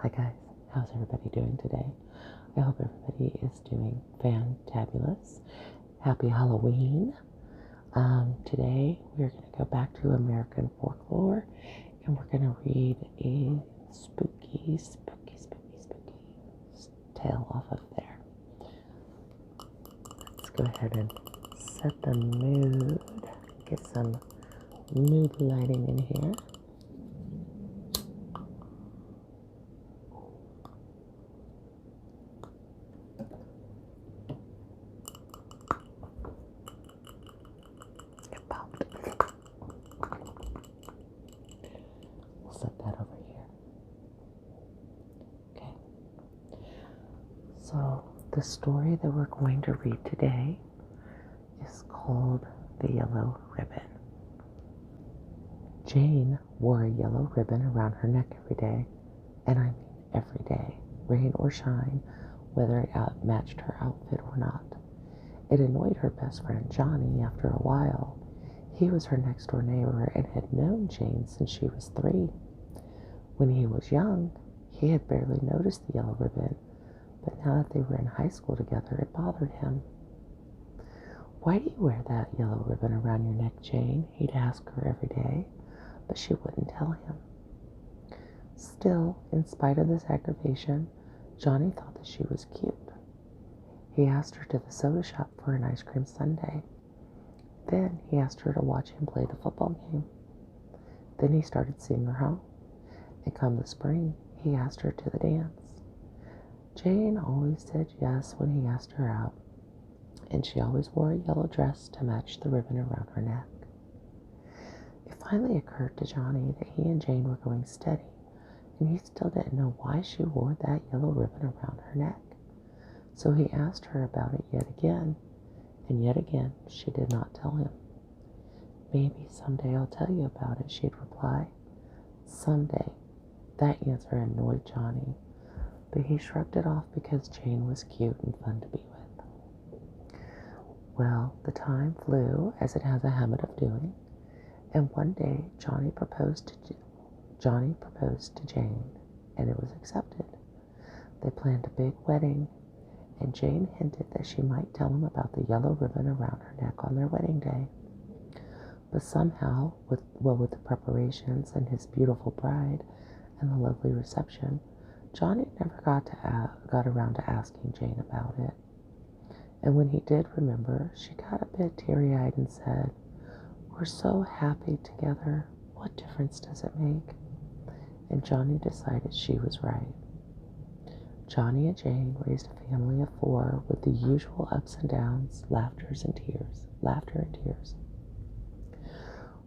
Hi guys, how's everybody doing today? I hope everybody is doing fantabulous. Happy Halloween. Today we're going to go back to American Folklore and we're going to read a spooky tale off of there. Let's go ahead and set the mood, get some mood lighting in here. We'll set that over here. Okay. So the story that we're going to read today is called The Yellow Ribbon. Jane wore a yellow ribbon around her neck every day, and I mean every day, rain or shine, whether it matched her outfit or not. It annoyed her best friend Johnny after a while. He was her next door neighbor and had known Jane since she was 3. When he was young, he had barely noticed the yellow ribbon, but now that they were in high school together, it bothered him. "Why do you wear that yellow ribbon around your neck, Jane?" he'd ask her every day, but she wouldn't tell him. Still, in spite of this aggravation, Johnny thought that she was cute. He asked her to the soda shop for an ice cream sundae. Then he asked her to watch him play the football game. Then he started seeing her home. And come the spring, he asked her to the dance. Jane always said yes when he asked her out, and she always wore a yellow dress to match the ribbon around her neck. It finally occurred to Johnny that he and Jane were going steady, and he still didn't know why she wore that yellow ribbon around her neck. So he asked her about it yet again, and yet again she did not tell him. "Maybe someday I'll tell you about it," she'd reply. Someday. That answer annoyed Johnny, but he shrugged it off because Jane was cute and fun to be with. Well, the time flew, as it has a habit of doing, and one day Johnny proposed to Jane, and it was accepted. They planned a big wedding, and Jane hinted that she might tell him about the yellow ribbon around her neck on their wedding day. But somehow, with the preparations and his beautiful bride and the lovely reception, Johnny never got around to asking Jane about it. And when he did remember, she got a bit teary-eyed and said, "We're so happy together. What difference does it make?" And Johnny decided she was right. Johnny and Jane raised a family of 4 with the usual ups and downs, laughter and tears.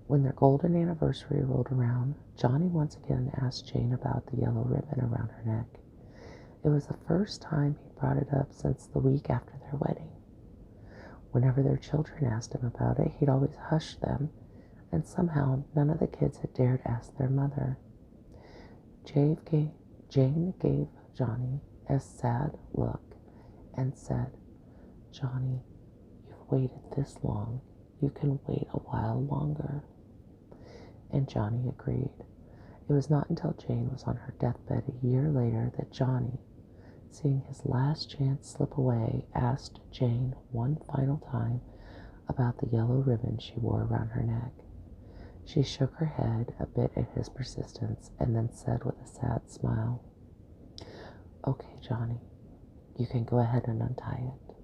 When their golden anniversary rolled around, Johnny once again asked Jane about the yellow ribbon around her neck. It was the first time he brought it up since the week after their wedding. Whenever their children asked him about it, he'd always hush them, and somehow none of the kids had dared ask their mother. Jane gave Johnny a sad look and said, "Johnny, you've waited this long. You can wait a while longer." And Johnny agreed. It was not until Jane was on her deathbed a year later that Johnny, seeing his last chance slip away, asked Jane one final time about the yellow ribbon she wore around her neck. She shook her head a bit at his persistence and then said with a sad smile, "Okay, Johnny, you can go ahead and untie it."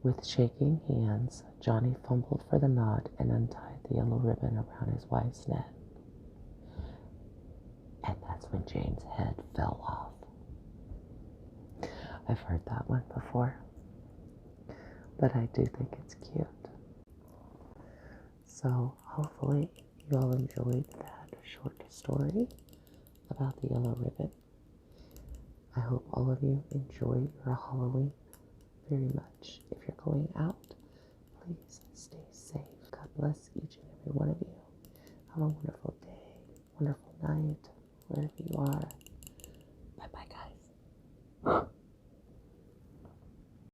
With shaking hands, Johnny fumbled for the knot and untied the yellow ribbon around his wife's neck. And that's when Jane's head fell off. I've heard that one before, but I do think it's cute. So hopefully you all enjoyed that short story about the yellow ribbon. I hope all of you enjoy your Halloween very much. If you're going out, please stay safe. God bless each and every one of you. Have a wonderful day, wonderful night, wherever you are. Bye-bye, guys.